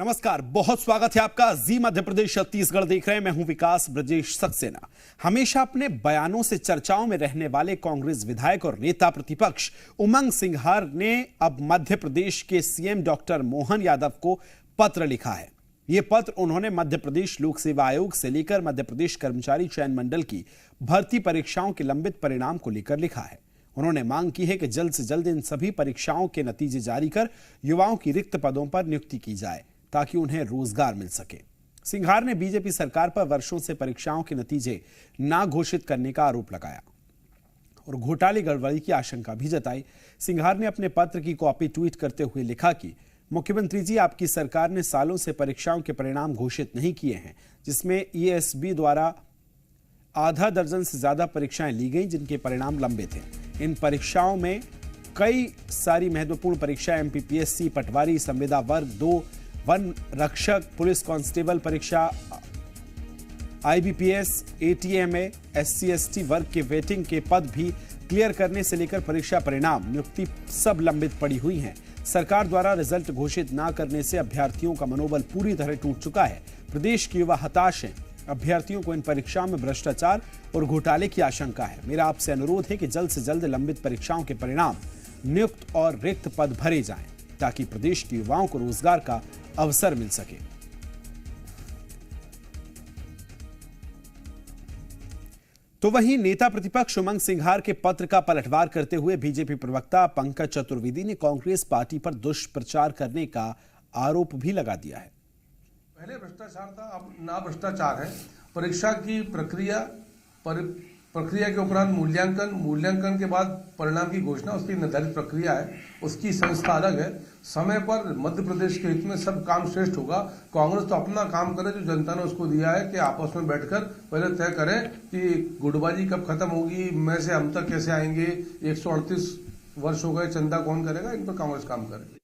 नमस्कार, बहुत स्वागत है आपका। जी मध्य प्रदेश छत्तीसगढ़ देख रहे हैं। मैं हूं विकास ब्रजेश सक्सेना। हमेशा अपने बयानों से चर्चाओं में रहने वाले कांग्रेस विधायक और नेता प्रतिपक्ष उमंग सिंघार ने अब मध्य प्रदेश के सीएम डॉक्टर मोहन यादव को पत्र लिखा है। यह पत्र उन्होंने मध्य प्रदेश लोक सेवा आयोग से लेकर मध्य प्रदेश कर्मचारी चयन मंडल की भर्ती परीक्षाओं के लंबित परिणाम को लेकर लिखा है। उन्होंने मांग की है कि जल्द से जल्द इन सभी परीक्षाओं के नतीजे जारी कर युवाओं की रिक्त पदों पर नियुक्ति की जाए ताकि उन्हें रोजगार मिल सके। सिंघार ने बीजेपी सरकार पर वर्षों से परीक्षाओं के नतीजे ना घोषित करने का आरोप लगाया और घोटाले गड़बड़ी की आशंका भी जताई। सिंघार ने अपने पत्र की कॉपी ट्वीट करते हुए लिखा कि मुख्यमंत्री जी, आपकी सरकार ने सालों से परीक्षाओं के परिणाम घोषित नहीं किए हैं, जिसमें ईएसबी द्वारा आधा दर्जन से ज्यादा परीक्षाएं ली गई जिनके परिणाम लंबे थे। इन परीक्षाओं में कई सारी महत्वपूर्ण परीक्षाएं एमपीपीएससी, पटवारी, संविदा वर्ग 2, वन रक्षक, पुलिस कांस्टेबल परीक्षा, आईबीपीएस, एटीएमए, एससी एसटी वर्ग के वेटिंग के पद भी क्लियर करने से लेकर परीक्षा परिणाम, नियुक्ति सब लंबित पड़ी हुई हैं। सरकार द्वारा रिजल्ट घोषित न करने से अभ्यर्थियों का मनोबल पूरी तरह टूट चुका है। प्रदेश के युवा हताश हैं। अभ्यर्थियों को इन परीक्षाओं में भ्रष्टाचार और घोटाले की आशंका है। मेरा आपसे अनुरोध है कि जल्द से जल्द लंबित परीक्षाओं के परिणाम, नियुक्त और रिक्त पद भरे जाएं ताकि प्रदेश के युवाओं को रोजगार का अवसर मिल सके। तो वहीं नेता प्रतिपक्ष उमंग सिंघार के पत्र का पलटवार करते हुए बीजेपी प्रवक्ता पंकज चतुर्वेदी ने कांग्रेस पार्टी पर दुष्प्रचार करने का आरोप भी लगा दिया है। पहले भ्रष्टाचार था, अब ना भ्रष्टाचार है। परीक्षा की प्रक्रिया के उपरांत मूल्यांकन के बाद परिणाम की घोषणा, उसकी निर्धारित प्रक्रिया है, उसकी संस्था अलग है। समय पर मध्य प्रदेश के हित में सब काम श्रेष्ठ होगा। कांग्रेस तो अपना काम करे जो जनता ने उसको दिया है कि आपस में बैठकर पहले तय करें कि गुटबाजी कब खत्म होगी, मैं से हम तक कैसे आएंगे, 138 वर्ष हो गए, चंदा कौन करेगा, इन पर कांग्रेस काम करे।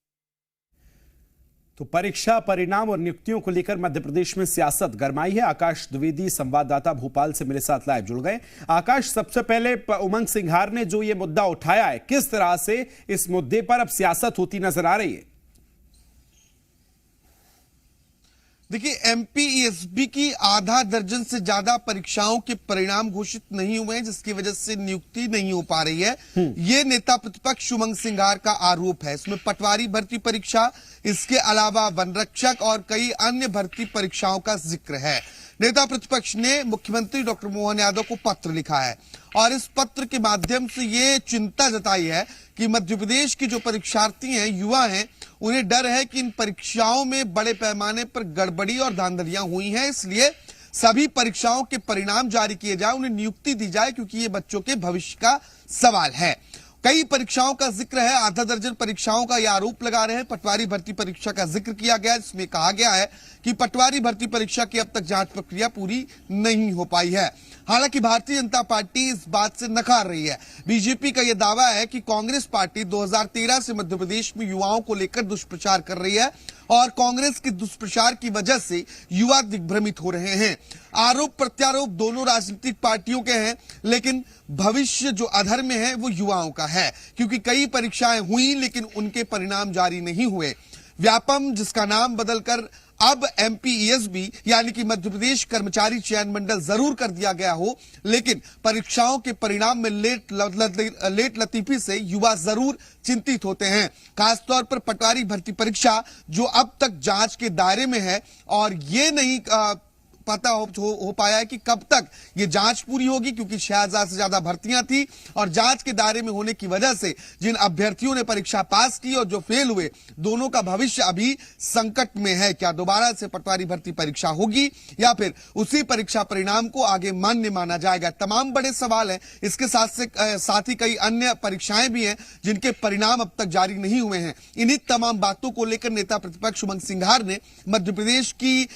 तो परीक्षा परिणाम और नियुक्तियों को लेकर मध्य प्रदेश में सियासत गरमाई है। आकाश द्विवेदी संवाददाता भोपाल से मेरे साथ लाइव जुड़ गए। आकाश, सबसे पहले उमंग सिंघार ने जो ये मुद्दा उठाया है, किस तरह से इस मुद्दे पर अब सियासत होती नजर आ रही है? देखिए, एमपीईएसबी की आधा दर्जन से ज्यादा परीक्षाओं के परिणाम घोषित नहीं हुए हैं, जिसकी वजह से नियुक्ति नहीं हो पा रही है। ये नेता प्रतिपक्ष उमंग सिंघार का आरोप है। इसमें पटवारी भर्ती परीक्षा, इसके अलावा वन रक्षक और कई अन्य भर्ती परीक्षाओं का जिक्र है। नेता प्रतिपक्ष ने मुख्यमंत्री डॉक्टर मोहन यादव को पत्र लिखा है और इस पत्र के माध्यम से ये चिंता जताई है कि मध्य प्रदेश के जो परीक्षार्थी हैं, युवा हैं, उन्हें डर है कि इन परीक्षाओं में बड़े पैमाने पर गड़बड़ी और धांधलियां हुई हैं। इसलिए सभी परीक्षाओं के परिणाम जारी किए जाए, उन्हें नियुक्ति दी जाए, क्योंकि ये बच्चों के भविष्य का सवाल है। कई परीक्षाओं का जिक्र है, आधा दर्जन परीक्षाओं का यह आरोप लगा रहे हैं। पटवारी भर्ती परीक्षा का जिक्र किया गया है, जिसमें कहा गया है कि पटवारी भर्ती परीक्षा की अब तक जांच प्रक्रिया पूरी नहीं हो पाई है। हालांकि भारतीय जनता पार्टी इस बात से नकार रही है। बीजेपी का यह दावा है कि कांग्रेस पार्टी 2013 से मध्य प्रदेश में युवाओं को लेकर दुष्प्रचार कर रही है और कांग्रेस के दुष्प्रचार की वजह से युवा दिग्भ्रमित हो रहे हैं। आरोप प्रत्यारोप दोनों राजनीतिक पार्टियों के हैं, लेकिन भविष्य जो अधर में है वो युवाओं का है, क्योंकि कई परीक्षाएं हुई लेकिन उनके परिणाम जारी नहीं हुए। व्यापम, जिसका नाम बदलकर अब एमपीईएसबी यानी कि मध्य प्रदेश कर्मचारी चयन मंडल जरूर कर दिया गया हो, लेकिन परीक्षाओं के परिणाम में लेट लतीफी से युवा जरूर चिंतित होते हैं। खासतौर पर पटवारी भर्ती परीक्षा जो अब तक जांच के दायरे में है और ये नहीं पता हो पाया है कि कब तक ये जांच पूरी होगी, क्योंकि 6000 से ज्यादा भर्तियां थी और जांच के दायरे में होने की वजह से जिन अभ्यर्थियों ने परीक्षा पास की और जो फेल हुए, दोनों का भविष्य अभी संकट में है। क्या दोबारा से पटवारी भर्ती परीक्षा होगी या फिर उसी परीक्षा परिणाम को आगे मान्य माना जाएगा? तमाम बड़े सवाल हैं। इसके साथ ही कई अन्य परीक्षाएं भी हैं जिनके परिणाम अब तक जारी नहीं हुए हैं। इन्हीं तमाम बातों को लेकर नेता प्रतिपक्ष उमंग सिंघार ने मध्य प्रदेश की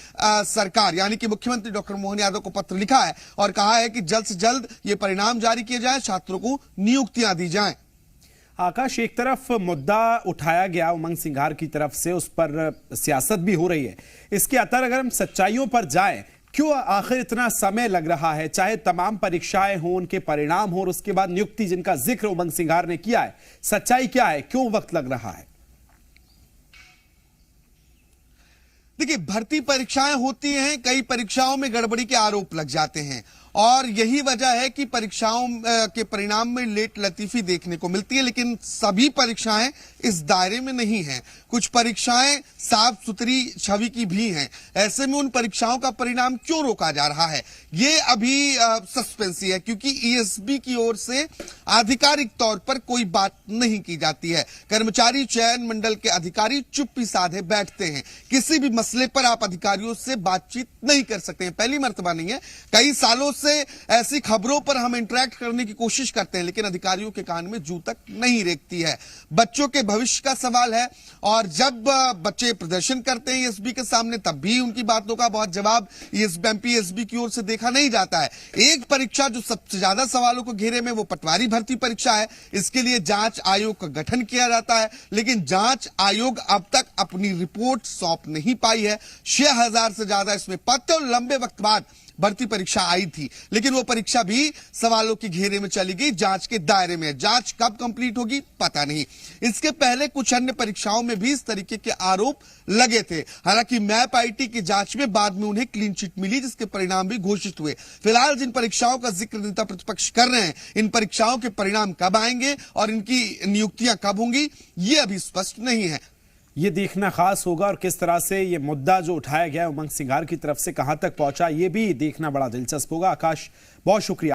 सरकार यानी कि मुख्यमंत्री डॉक्टर मोहन यादव को पत्र लिखा है और कहा है कि जल्द से जल्द ये परिणाम जारी किए जाएं, छात्रों को नियुक्तियां दी जाएं। आकाश, एक तरफ मुद्दा उठाया गया उमंग सिंघार की तरफ से, उस पर सियासत भी हो रही है। इसके अगर हम सच्चाइयों पर जाएं, क्यों आखिर इतना समय लग रहा है? चाहे तमाम परीक्षाएं हों, उनके परिणाम हो और उसके बाद नियुक्ति जिनका जिक्र उमंग सिंघार ने किया है, सच्चाई क्या है? क्यों वक्त लग रहा है? देखिए, भर्ती परीक्षाएं होती हैं, कई परीक्षाओं में गड़बड़ी के आरोप लग जाते हैं और यही वजह है कि परीक्षाओं के परिणाम में लेट लतीफी देखने को मिलती है। लेकिन सभी परीक्षाएं इस दायरे में नहीं हैं। कुछ परीक्षाएं साफ सुथरी छवि की भी हैं। ऐसे में उन परीक्षाओं का परिणाम क्यों रोका जा रहा है, ये अभी सस्पेंस ही है, क्योंकि ईएसबी की ओर से आधिकारिक तौर पर कोई बात नहीं की जाती है। कर्मचारी चयन मंडल के अधिकारी चुप्पी साधे बैठते हैं। किसी भी मसले पर आप अधिकारियों से बातचीत नहीं कर सकते हैं। पहली मर्तबा नहीं है, कई सालों से ऐसी खबरों पर हम इंटरेक्ट करने की कोशिश करते हैं, लेकिन अधिकारियों के कान में जू तक नहीं रेंगती है। बच्चों के भविष्य का सवाल है और जब बच्चे प्रदर्शन करते हैं ईएसबी के सामने, तब भी उनकी बातों का बहुत जवाब एमपीएसबी की ओर से देखा नहीं जाता है। एक परीक्षा जो सबसे ज्यादा सवालों को घेरे में, वो पटवारी भर्ती परीक्षा है। इसके लिए जांच आयोग का गठन किया जाता है, लेकिन जांच आयोग अब तक अपनी रिपोर्ट सौंप नहीं पाई है। 6000 से ज्यादा इसमें पत्र और लंबे वक्त बाद भर्ती परीक्षा आई थी, लेकिन वो परीक्षा भी सवालों के घेरे में चली गई, जांच के दायरे में। जांच कब कंप्लीट होगी पता नहीं। इसके पहले कुछ अन्य परीक्षाओं में भी इस तरीके के आरोप लगे थे। हालांकि मैप आईटी की जांच में बाद में उन्हें क्लीन चिट मिली, जिसके परिणाम भी घोषित हुए। फिलहाल जिन परीक्षाओं का जिक्र नेता प्रतिपक्ष कर रहे हैं, इन परीक्षाओं के परिणाम कब आएंगे और इनकी नियुक्तियां कब होंगी, ये अभी स्पष्ट नहीं है। ये देखना खास होगा और किस तरह से ये मुद्दा जो उठाया गया उमंग सिंघार की तरफ से कहां तक पहुंचा, ये भी देखना बड़ा दिलचस्प होगा। आकाश, बहुत शुक्रिया।